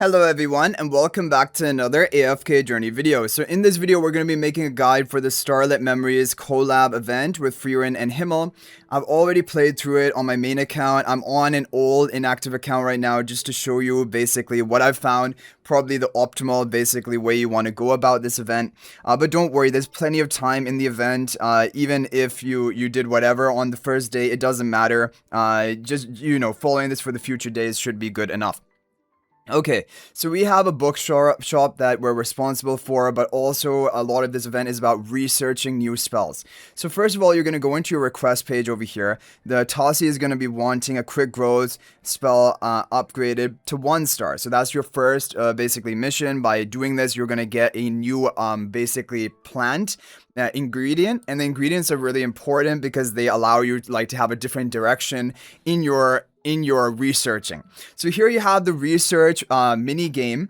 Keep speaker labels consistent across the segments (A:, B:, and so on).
A: Hello everyone and welcome back to another AFK journey video. So in this video we're going to be making a guide for the Starlit Memories collab event with FRIEREN and Himmel. I've already played through it on my main account. I'm on an old inactive account right now just to show you basically what I've found, probably the optimal basically way you want to go about this event. But don't worry, there's plenty of time in the event. Even if you did whatever on the first day, it doesn't matter. Just following this for the future days should be good enough. Okay, so we have a bookshop that we're responsible for, but also a lot of this event is about researching new spells. So first of all, you're going to go into your request page over here. The Tassi is going to be wanting a quick growth spell upgraded to 1 star. So that's your first basically mission. By doing this, you're going to get a new basically plant ingredient, and the ingredients are really important because they allow you to have a different direction in your researching. So here you have the research mini game.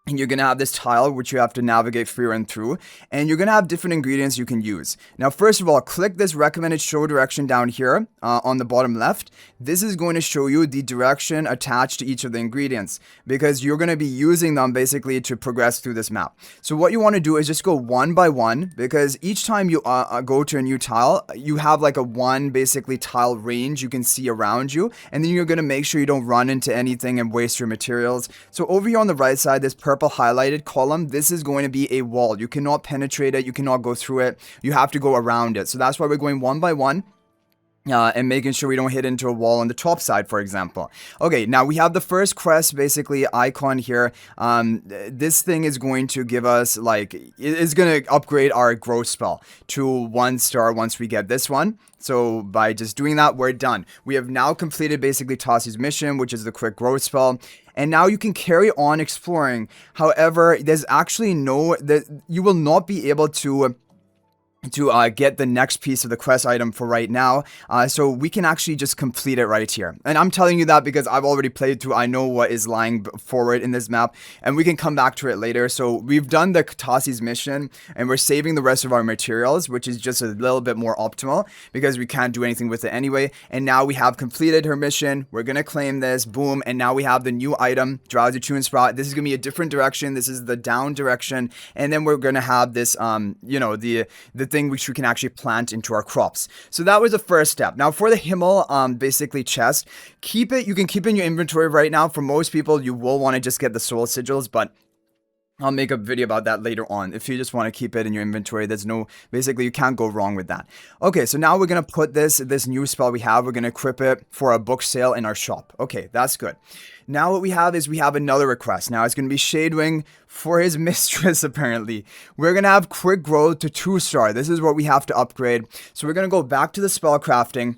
A: And you're going to have this tile, which you have to navigate FRIEREN through. And you're going to have different ingredients you can use. Now, first of all, click this recommended show direction down here on the bottom left. This is going to show you the direction attached to each of the ingredients, because you're going to be using them basically to progress through this map. So what you want to do is just go one by one, because each time you go to a new tile, you have like a one basically tile range you can see around you. And then you're going to make sure you don't run into anything and waste your materials. So over here on the right side, this purple highlighted column, this is going to be a wall. You cannot penetrate it, you cannot go through it, you have to go around it. So that's why we're going one by one. And making sure we don't hit into a wall on the top side, for example. Okay, now we have the first quest basically icon here. This thing is going to give us it's going to upgrade our growth spell to 1 star once we get this one. So by just doing that, we're done. We have now completed basically Tassi's mission, which is the quick growth spell. And now you can carry on exploring. However, there's actually you will not be able to get the next piece of the quest item for right now. So we can actually just complete it right here. And I'm telling you that because I've already played through. I know what is lying forward in this map, and we can come back to it later. So we've done the Tassi's mission, and we're saving the rest of our materials, which is just a little bit more optimal because we can't do anything with it anyway. And now we have completed her mission. We're going to claim this, boom. And now we have the new item, Drowsy Tune Sprout. This is going to be a different direction. This is the down direction. And then we're going to have this, the thing which we can actually plant into our crops. So that was the first step. Now for the Himmel basically chest, you can keep in your inventory right now. For most people, you will want to just get the soul sigils, but I'll make a video about that later on. If you just want to keep it in your inventory, basically you can't go wrong with that. Okay, so now we're going to put this new spell we have, we're going to equip it for a book sale in our shop. Okay, that's good. Now what we have is we have another request. Now it's going to be Shadewing for his mistress, apparently. We're going to have quick growth to 2 star. This is what we have to upgrade. So we're going to go back to the spellcrafting.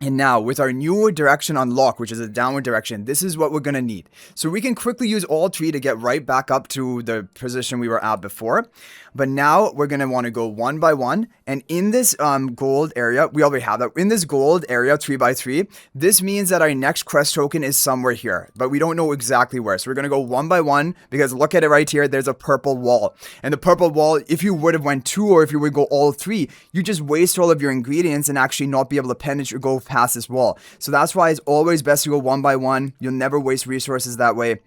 A: And now, with our new direction unlock, which is a downward direction, this is what we're going to need. So we can quickly use all 3 to get right back up to the position we were at before. But now, we're going to want to go one by one. And in this gold area, we already have that. In this gold area, 3 by 3, this means that our next quest token is somewhere here. But we don't know exactly where. So we're going to go one by one, because look at it right here. There's a purple wall. And the purple wall, if you would have went 2 or if you would go all 3, you just waste all of your ingredients and actually not be able to penetrate, go past this wall. So that's why it's always best to go one by one. You'll never waste resources that way.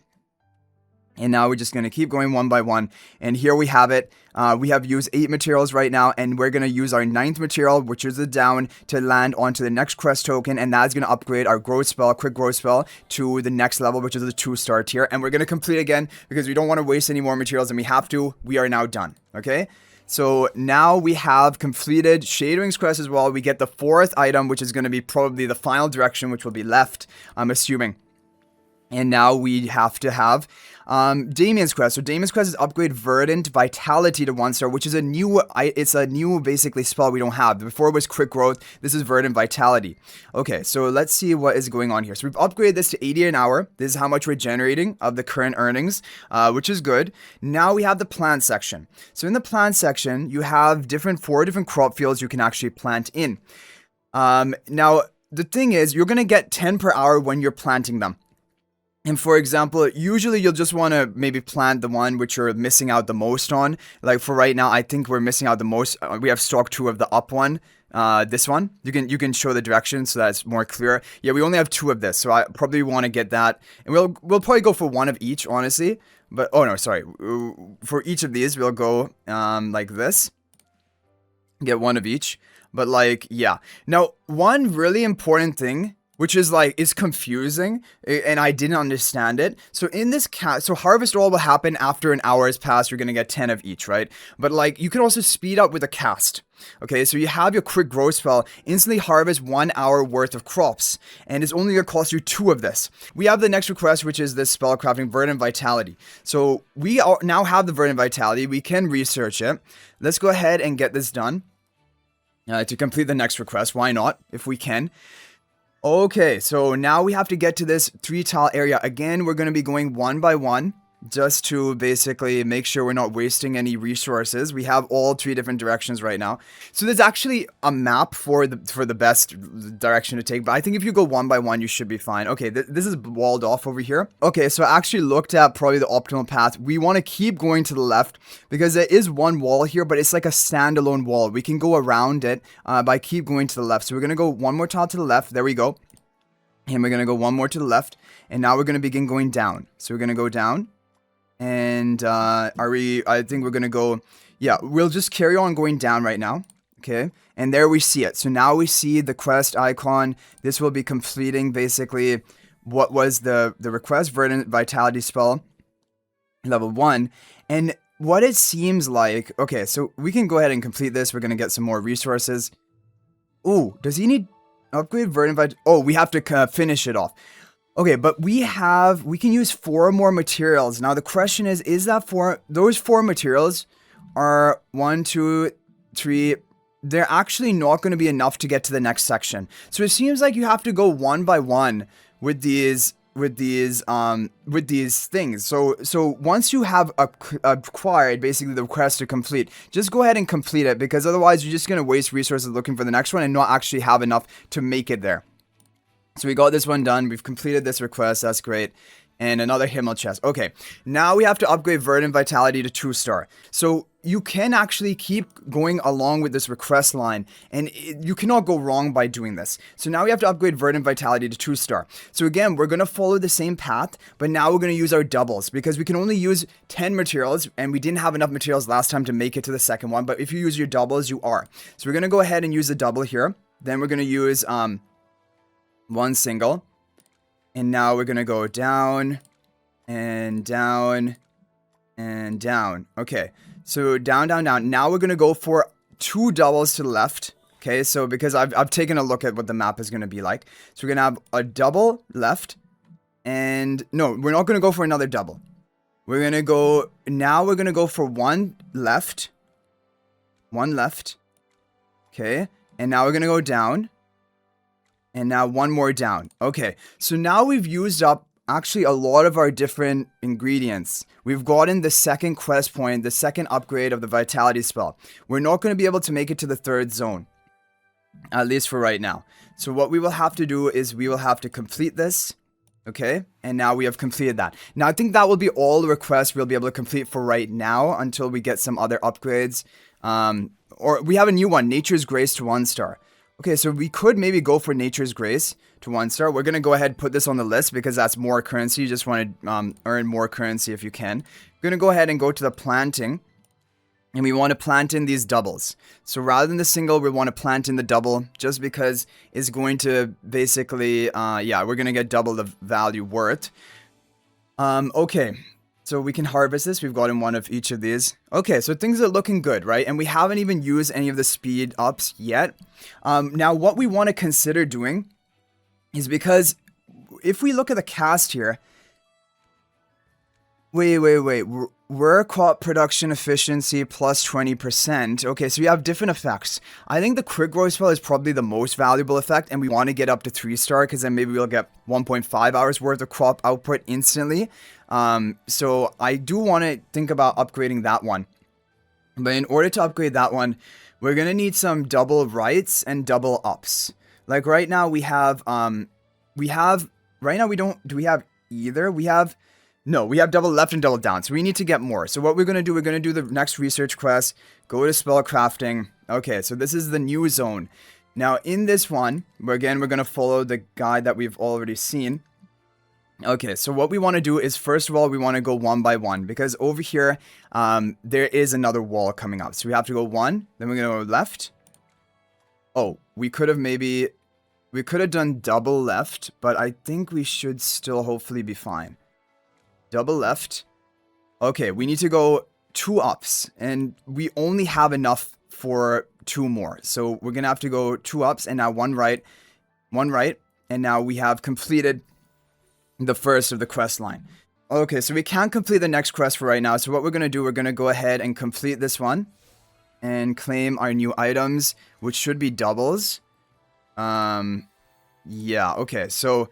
A: And now we're just going to keep going one by one. And here we have it. We have used 8 materials right now, and we're going to use our 9th material, which is the down, to land onto the next quest token, and that's going to upgrade our growth spell, quick growth spell, to the next level, which is the 2-star tier. And we're going to complete again because we don't want to waste any more materials than we have to. We are now done. Okay? So now we have completed Shadewing's quest as well. We get the 4th item, which is going to be probably the final direction, which will be left, I'm assuming. And now we have to have Damien's quest. So Damien's quest is upgrade Verdant Vitality to 1 star, which is a new basically spell we don't have. Before it was quick growth. This is Verdant Vitality. Okay, so let's see what is going on here. So we've upgraded this to 80 an hour. This is how much we're generating of the current earnings, which is good. Now we have the plant section. So in the plant section, you have 4 different crop fields you can actually plant in. Now, the thing is, you're going to get 10 per hour when you're planting them. And for example, usually you'll just want to maybe plant the one which you're missing out the most on. Like for right now, I think we're missing out the most. We have stock 2 of the up one. this one. You can show the direction so that's more clear. Yeah, we only have 2 of this, so I probably want to get that, and we'll probably go for 1 of each, honestly. But oh no, sorry. For each of these, we'll go like this. Get 1 of each. But like, yeah. Now, one really important thing, which is like, is confusing, and I didn't understand it. So in this so harvest all will happen after an hour has passed. You're gonna get 10 of each, right? But like, you can also speed up with a cast. Okay, so you have your quick grow spell, instantly harvest 1 hour worth of crops, and it's only gonna cost you 2 of this. We have the next request, which is this spellcrafting Verdant Vitality. So we now have the Verdant Vitality. We can research it. Let's go ahead and get this done. To complete the next request, why not, if we can. Okay, so now we have to get to this 3 tile area. Again, we're going to be going 1 by 1, just to basically make sure we're not wasting any resources. We have all 3 different directions right now. So there's actually a map for the best direction to take, but I think if you go 1 by 1, you should be fine. Okay, this is walled off over here. Okay, so I actually looked at probably the optimal path. We want to keep going to the left because there is 1 wall here, but it's like a standalone wall. We can go around it by keep going to the left. So we're going to go 1 more tile to the left. There we go. And we're going to go 1 more to the left. And now we're going to begin going down. So we're going to go down. And I think we're gonna go, yeah, we'll just carry on going down right now. Okay, and there we see it. So now we see the quest icon. This will be completing basically what was the request, Verdant Vitality spell level 1. And what it seems like, okay, so we can go ahead and complete this. We're gonna get some more resources. Ooh, does he need upgrade Verdant Vitality? Oh, we have to finish it off. Okay, but we can use 4 more materials. Now the question is that those 4 materials are 1, 2, 3, they're actually not going to be enough to get to the next section. So it seems like you have to go 1 by 1 with these things. So once you have acquired basically the request to complete, just go ahead and complete it, because otherwise you're just going to waste resources looking for the next one and not actually have enough to make it there. So we got this one done. We've completed this request. That's great. And another Himmel chest. Okay, now we have to upgrade Verdant Vitality to 2-star. So you can actually keep going along with this request line, and you cannot go wrong by doing this. So now we have to upgrade Verdant Vitality to 2-star. So again, we're going to follow the same path, but now we're going to use our doubles, because we can only use 10 materials, and we didn't have enough materials last time to make it to the second one. But if you use your doubles, you are. So we're going to go ahead and use the double here. Then we're going to use 1 single, and now we're gonna go down and down and down. Okay, so down, down, down. Now we're gonna go for 2 doubles to the left. Okay, so because I've taken a look at what the map is gonna be like, so we're gonna have a double left, and no, we're not gonna go for another double. We're gonna go now. We're gonna go for 1 left, 1 left. Okay, and now we're gonna go down. And now 1 more down. Okay, so now we've used up actually a lot of our different ingredients. We've gotten the second quest point, the second upgrade of the Vitality spell. We're not going to be able to make it to the 3rd zone, at least for right now. So what we will have to do is we will have to complete this. Okay, and now we have completed that. Now I think that will be all the requests we'll be able to complete for right now until we get some other upgrades. Or we have a new one, Nature's Grace to 1-star. Okay, so we could maybe go for Nature's Grace to 1-star. We're going to go ahead and put this on the list because that's more currency. You just want to earn more currency if you can. We're going to go ahead and go to the planting. And we want to plant in these doubles. So rather than the single, we want to plant in the double just because it's going to basically, yeah, we're going to get double the value worth. Okay. So we can harvest this. We've gotten 1 of each of these. Okay, so things are looking good, right? And we haven't even used any of the speed ups yet. Now, what we want to consider doing is, because if we look at the cast here, wait. Work crop production efficiency plus 20%. Okay, so we have different effects. I think the quick growth spell is probably the most valuable effect, and we want to get up to 3-star because then maybe we'll get 1.5 hours worth of crop output instantly. So I do want to think about upgrading that one. But in order to upgrade that one, we're going to need some double rights and double ups. Like right now we have, right now we don't, do we have either? We have No, we have double left and double down, so we need to get more. So what we're going to do, we're going to do the next research quest, go to spellcrafting. Okay, so this is the new zone. Now, in this one, we're going to follow the guide that we've already seen. Okay, so what we want to do is, first of all, we want to go one by one, because over here, there is another wall coming up. So we have to go one, then we're going to go left. Oh, we could have done double left, but I think we should still hopefully be fine. Double left. Okay, we need to go 2 ups, and we only have enough for 2 more. So we're going to have to go 2 ups, and now 1 right, and now we have completed the first of the quest line. Okay, so we can't complete the next quest for right now, so what we're going to do, we're going to go ahead and complete this one, and claim our new items, which should be doubles. Yeah, okay, so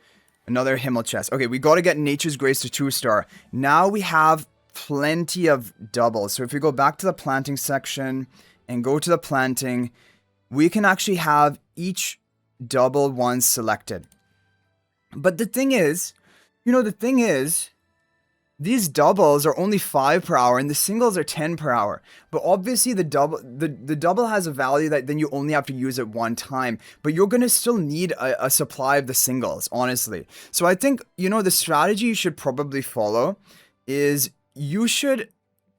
A: another Himmel chest. Okay, we got to get Nature's Grace to 2-star. Now we have plenty of doubles. So if we go back to the planting section and go to the planting, we can actually have each double one selected. But the thing is, these doubles are only 5 per hour and the singles are 10 per hour. But obviously the double has a value that then you only have to use it 1 time. But you're going to still need a supply of the singles, honestly. So I think, the strategy you should probably follow is you should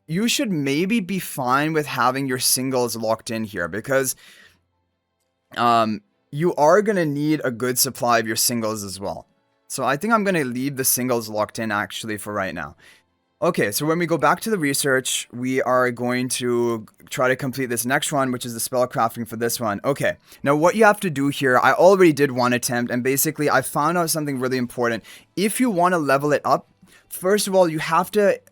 A: maybe be fine with having your singles locked in here, because you are going to need a good supply of your singles as well. So I think I'm going to leave the singles locked in actually for right now. Okay, so when we go back to the research, we are going to try to complete this next one, which is the spell crafting for this one. Okay, now what you have to do here, I already did 1 attempt, and basically I found out something really important. If you want to level it up, first of all, you have to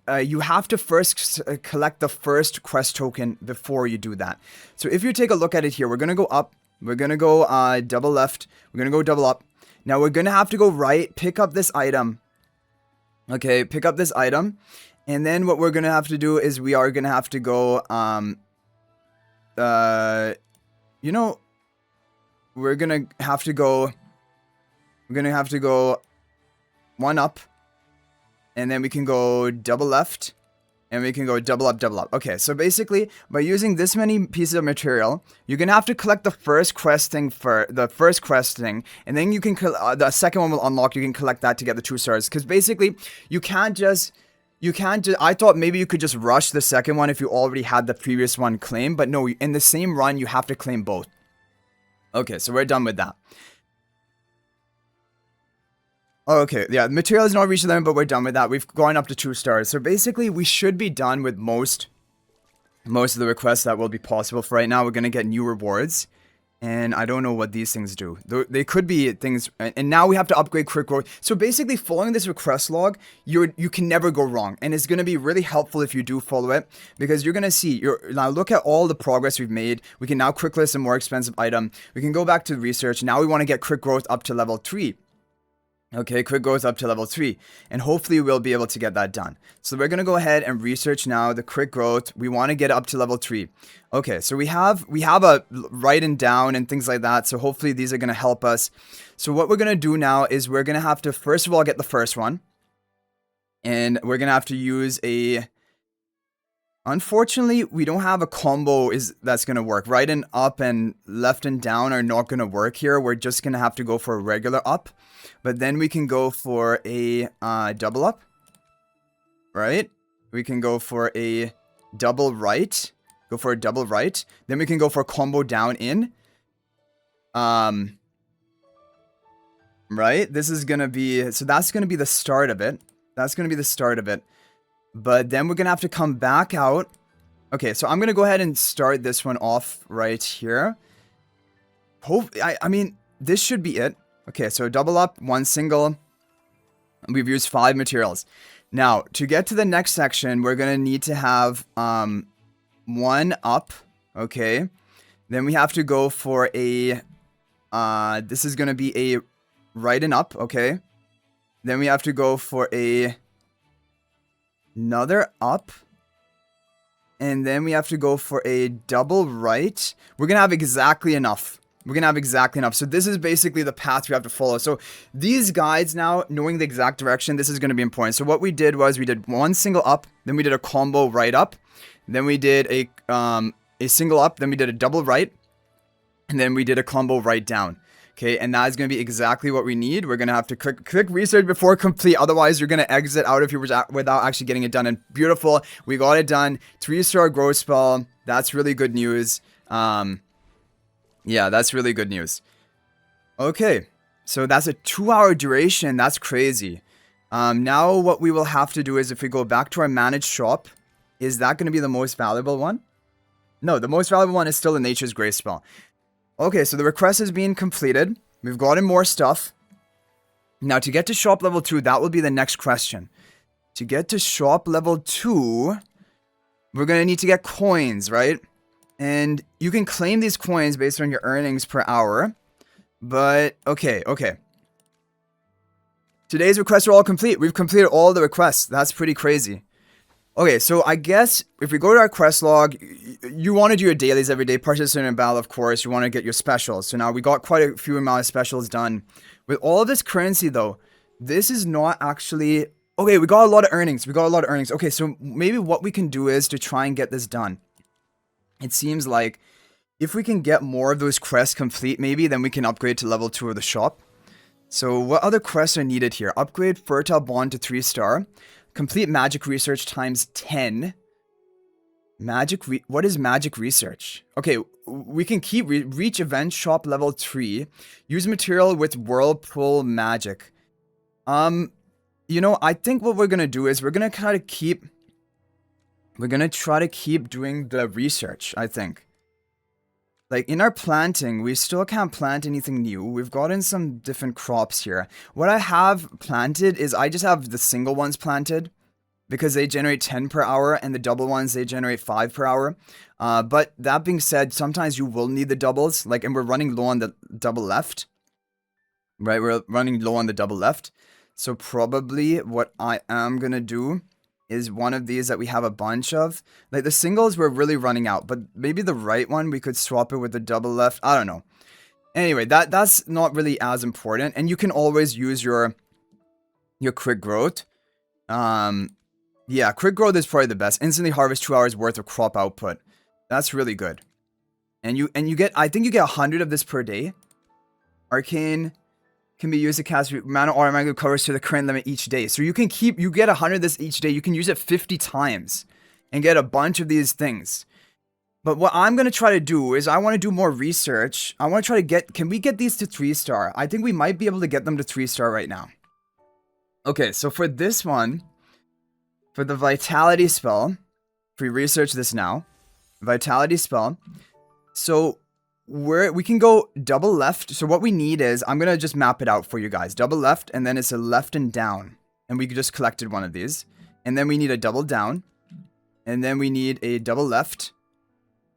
A: first collect the first quest token before you do that. So if you take a look at it here, we're going to go up, we're going to go double left, we're going to go double up. Now we're going to have to go right, pick up this item. Okay, pick up this item. And then what we're going to have to do is we are going to have to go, we're going to have to go 1 up. And then we can go double left. And we can go double up, double up. Okay, so basically, by using this many pieces of material, you're going to have to collect the first quest thing and then you can, the second one will unlock, you can collect that to get the 2 stars. Because basically, you can't just, I thought maybe you could just rush the second one if you already had the previous one claimed. But no, in the same run, you have to claim both. Okay, so we're done with that. Okay, yeah, the material has not reached the limit, but we're done with that. We've gone up to 2 stars. So basically, we should be done with most of the requests that will be possible for right now. We're going to get new rewards. And I don't know what these things do. They could be things, and now we have to upgrade quick growth. So basically, following this request log, you can never go wrong. And it's going to be really helpful if you do follow it, because you're going to see, now look at all the progress we've made. We can now quick list a more expensive item. We can go back to research. Now we want to get quick growth up to level 3. Okay, quick growth up to level 3, and hopefully we'll be able to get that done. So we're going to go ahead and research now the quick growth. We want to get up to level 3. Okay, so we have a write and down and things like that, so hopefully these are going to help us. So what we're going to do now is we're going to have to first of all get the first one, and we're going to have to use a... Unfortunately, we don't have a combo that's going to work. Right and up and left and down are not going to work here. We're just going to have to go for a regular up. But then we can go for a double up. Right? We can go for a double right. Go for a double right. Then we can go for a combo down in. Right? This is going to be... So that's going to be the start of it. That's going to be the start of it. But then we're going to have to come back out. Okay, so I'm going to go ahead and start this one off right here. I mean, this should be it. Okay, so double up, 1 single. We've used 5 materials. Now, to get to the next section, we're going to need to have 1 up. Okay. Then we have to go for a... this is going to be a right and up. Okay. Then we have to go for another up. And then we have to go for a double right. We're going to have exactly enough. We're going to have exactly enough. So this is basically the path we have to follow. So these guides now, knowing the exact direction, this is going to be important. So what we did was we did one single up, then we did a combo right up, then we did a single up, then we did a double right, and then we did a combo right down. Okay, and that is going to be exactly what we need. We're going to have to click research before complete. Otherwise, you're going to exit out if you without actually getting it done. And beautiful, we got it done. 3-star growth spell. That's really good news. Yeah, that's really good news. Okay, so that's a 2-hour duration. That's crazy. Now what we will have to do is if we go back to our managed shop, is that going to be the most valuable one? No, the most valuable one is still the Nature's Grace spell. Okay, so the request is being completed. We've gotten more stuff. Now, to get to shop level 2, that will be the next question. To get to shop level 2, we're going to need to get coins, right? And you can claim these coins based on your earnings per hour. But, okay. Today's requests are all complete. We've completed all the requests. That's pretty crazy. Okay, so I guess if we go to our quest log, you want to do your dailies every day, participate in battle, of course. You want to get your specials. So now we got quite a few amount of specials done. With all of this currency, though, this is not actually... Okay, we got a lot of earnings. Okay, so maybe what we can do is to try and get this done. It seems like if we can get more of those quests complete, maybe, then we can upgrade to level 2 of the shop. So what other quests are needed here? Upgrade Fertile Bond to 3-star. Complete magic research times 10. What is magic research? Okay, we can keep reach event shop level 3. Use material with whirlpool magic. You know, I think what we're gonna do is we're gonna try to keep doing the research, I think. Like, in our planting, we still can't plant anything new. We've gotten some different crops here. What I have planted is I just have the single ones planted because they generate 10 per hour, and the double ones, they generate 5 per hour. But that being said, sometimes you will need the doubles, like, and we're running low on the double left. Right, we're running low on the double left. So probably what I am going to do is one of these that we have a bunch of. Like, the singles we're really running out, but maybe the right one, we could swap it with the double left. I don't know. Anyway, that's not really as important. And you can always use your quick growth. Yeah, quick growth is probably the best. Instantly harvest 2 hours worth of crop output. That's really good. And you get, I think you get 100 of this per day. Arcane can be used to cast mana automatically recovers to the current limit each day. So you get 100 of this each day. You can use it 50 times and get a bunch of these things. But what I'm going to try to do is I want to do more research. I want to try to get, can we get these to 3-star? I think we might be able to get them to 3-star right now. Okay, so for this one, for the Vitality spell, if we research this now, Vitality spell, so we can go double left. So what we need is, I'm going to just map it out for you guys. Double left, and then it's a left and down. And we just collected one of these. And then we need a double down. And then we need a double left.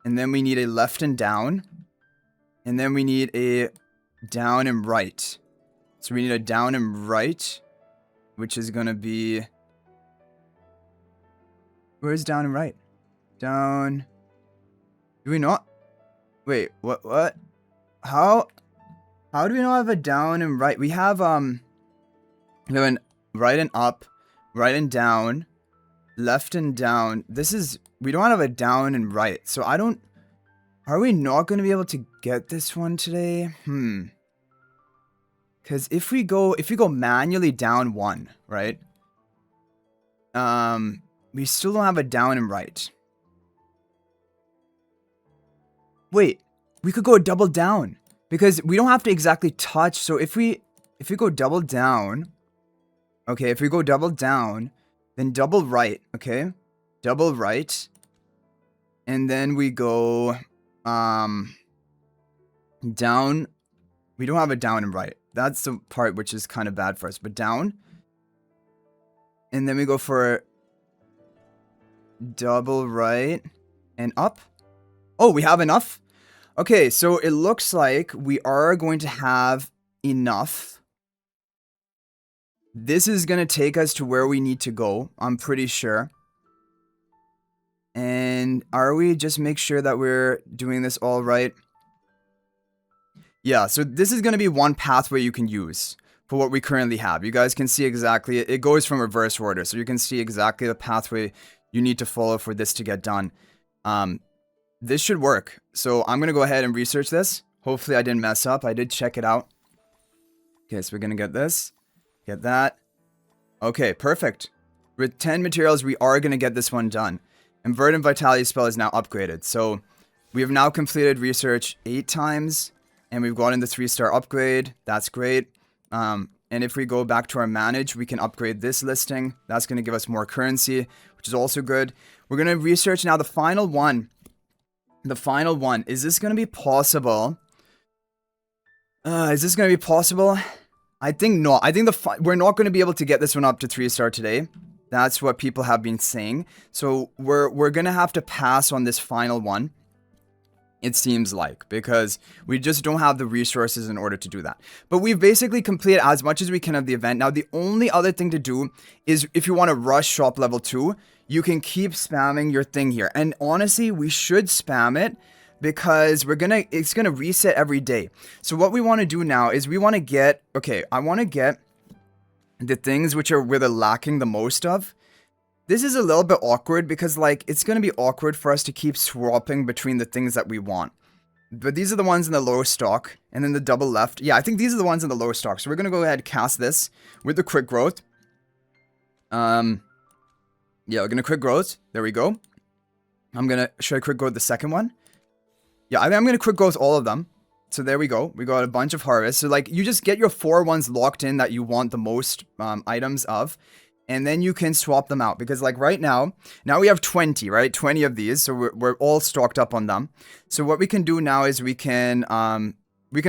A: And then we need a left and down. And then we need a down and right. So we need a down and right, which is going to be... Where's down and right? Down... Do we not? Wait, what? How do we not have a down and right? We have an right and up, right and down, left and down. We don't have a down and right. So are we not going to be able to get this one today? Because if we go manually down 1, right? We still don't have a down and right. Wait, we could go double down because we don't have to exactly touch. So if we go double down, okay, if we go double down, then double right, okay? Double right. And then we go down. We don't have a down and right. That's the part which is kind of bad for us, but down. And then we go for double right and up. Oh, we have enough? Okay, so it looks like we are going to have enough. This is going to take us to where we need to go, I'm pretty sure. And are we just make sure that we're doing this all right? Yeah, so this is going to be one pathway you can use for what we currently have. You guys can see exactly, it goes from reverse order, so you can see exactly the pathway you need to follow for this to get done. This should work. So I'm going to go ahead and research this. Hopefully I didn't mess up. I did check it out. Okay, so we're going to get this. Get that. Okay, perfect. With 10 materials, we are going to get this one done. And Verdant Vitality spell is now upgraded. So we have now completed research 8 times. And we've gotten the 3-star upgrade. That's great. And if we go back to our manage, we can upgrade this listing. That's going to give us more currency, which is also good. We're going to research now the final one. The final one. Is this going to be possible? Is this going to be possible? I think not. I think we're not going to be able to get this one up to 3-star today. That's what people have been saying. So we're going to have to pass on this final one. It seems like, because we just don't have the resources in order to do that. But we've basically completed as much as we can of the event. Now, the only other thing to do is if you want to rush shop level 2, you can keep spamming your thing here. And honestly, we should spam it because it's gonna reset every day. So what we want to do now is we want to get, okay, I want to get the things which are where they're lacking the most of. This is a little bit awkward because, like, it's going to be awkward for us to keep swapping between the things that we want. But these are the ones in the low stock. And then the double left. Yeah, I think these are the ones in the low stock. So we're going to go ahead and cast this with the quick growth. Yeah, we're going to quick growth. There we go. Should I quick growth the second one? Yeah, I think I'm going to quick growth all of them. So there we go. We got a bunch of harvests. So, like, you just get your 4 ones locked in that you want the most items of. And then you can swap them out because, like, right now we have 20, right? 20 of these, so we're all stocked up on them. So what we can do now is we can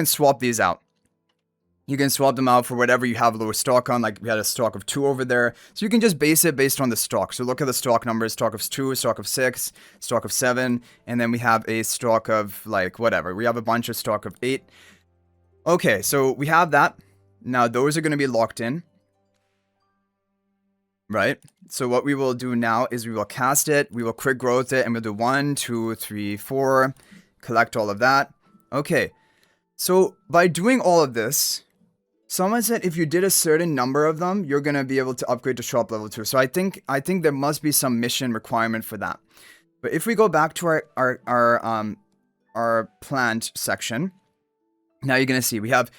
A: swap these out. You can swap them out for whatever you have low stock on. Like, we had a stock of 2 over there, so you can just base it based on the stock. So look at the stock numbers: stock of 2, stock of 6, stock of 7, and then we have a stock of, like, whatever. We have a bunch of stock of 8. Okay, so we have that. Now those are going to be locked in. Right, so what we will do now is we will cast it, we will quick growth it, and we'll do 1, 2, 3, 4, collect all of that. Okay, so by doing all of this, someone said if you did a certain number of them, you're going to be able to upgrade to shop level 2. So I think there must be some mission requirement for that. But if we go back to our plant section, now you're going to see we have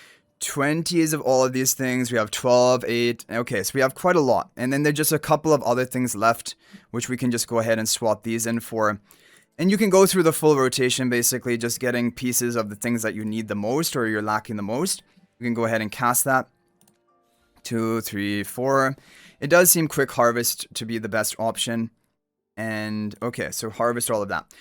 A: 20s of all of these things. We have 12, 8. Okay, so we have quite a lot. And then there's just a couple of other things left, which we can just go ahead and swap these in for. And you can go through the full rotation, basically just getting pieces of the things that you need the most or you're lacking the most. We can go ahead and cast that. 2, 3, 4. It does seem quick harvest to be the best option. And okay, so harvest all of that.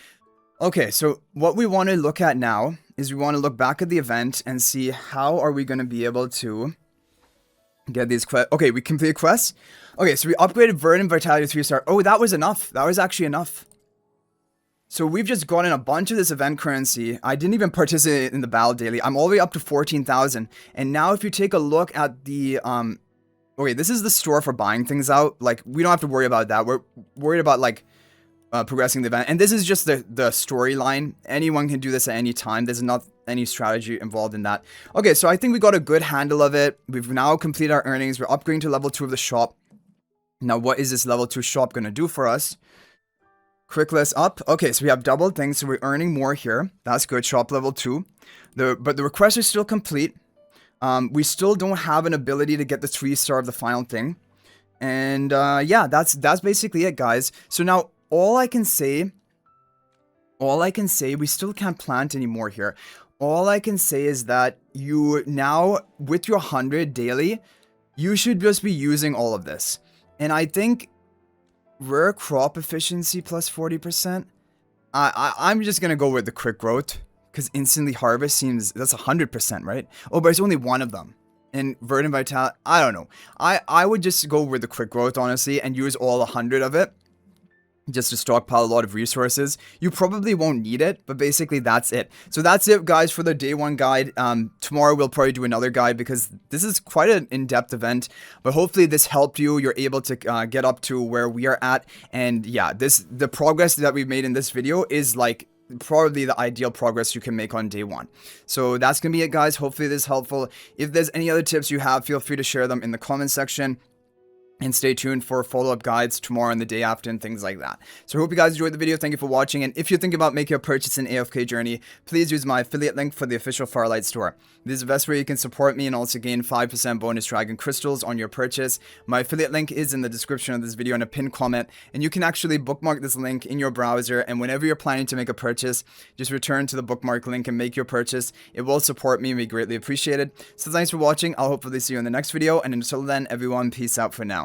A: Okay, so what we want to look at now is we want to look back at the event and see how are we going to be able to get these quests. Okay, we completed quests. Okay, so we upgraded Verdant Vitality 3-star. Oh, that was enough. That was actually enough. So we've just gotten a bunch of this event currency. I didn't even participate in the battle daily. I'm all the way up to 14,000. And now if you take a look at the... okay, this is the store for buying things out. Like, we don't have to worry about that. We're worried about, like... progressing the event, and this is just the storyline. Anyone can do this at any time. There's not any strategy involved in that. Okay, so I think we got a good handle of it. We've now completed our earnings. We're upgrading to level 2 of the shop. Now, what is this level 2 shop going to do for us? Quick list up. Okay, so we have double things, so we're earning more here. That's good. Shop level 2. But the requests are still complete. We still don't have an ability to get the 3-star of the final thing. And yeah, that's basically it, guys. So now all I can say, we still can't plant anymore here. All I can say is that you now, with your 100 daily, you should just be using all of this. And I think rare crop efficiency plus 40%. I'm just going to go with the quick growth because instantly harvest seems, that's 100%, right? Oh, but it's only one of them. And Verdant Vitality, I don't know. I would just go with the quick growth, honestly, and use all 100 of it. Just to stockpile a lot of resources. You probably won't need it, but basically that's it. So that's it, guys, for the day 1 guide. Tomorrow we'll probably do another guide because this is quite an in-depth event. But hopefully this helped you. You're able to get up to where we are at. And yeah, the progress that we've made in this video is like probably the ideal progress you can make on day one. So that's gonna be it, guys. Hopefully this is helpful. If there's any other tips you have, feel free to share them in the comment section. And stay tuned for follow-up guides tomorrow and the day after and things like that. So I hope you guys enjoyed the video. Thank you for watching. And if you're thinking about making a purchase in AFK Journey, please use my affiliate link for the official Starlit store. This is the best way you can support me and also gain 5% bonus dragon crystals on your purchase. My affiliate link is in the description of this video in a pinned comment. And you can actually bookmark this link in your browser. And whenever you're planning to make a purchase, just return to the bookmark link and make your purchase. It will support me and be greatly appreciated. So thanks for watching. I'll hopefully see you in the next video. And until then, everyone, peace out for now.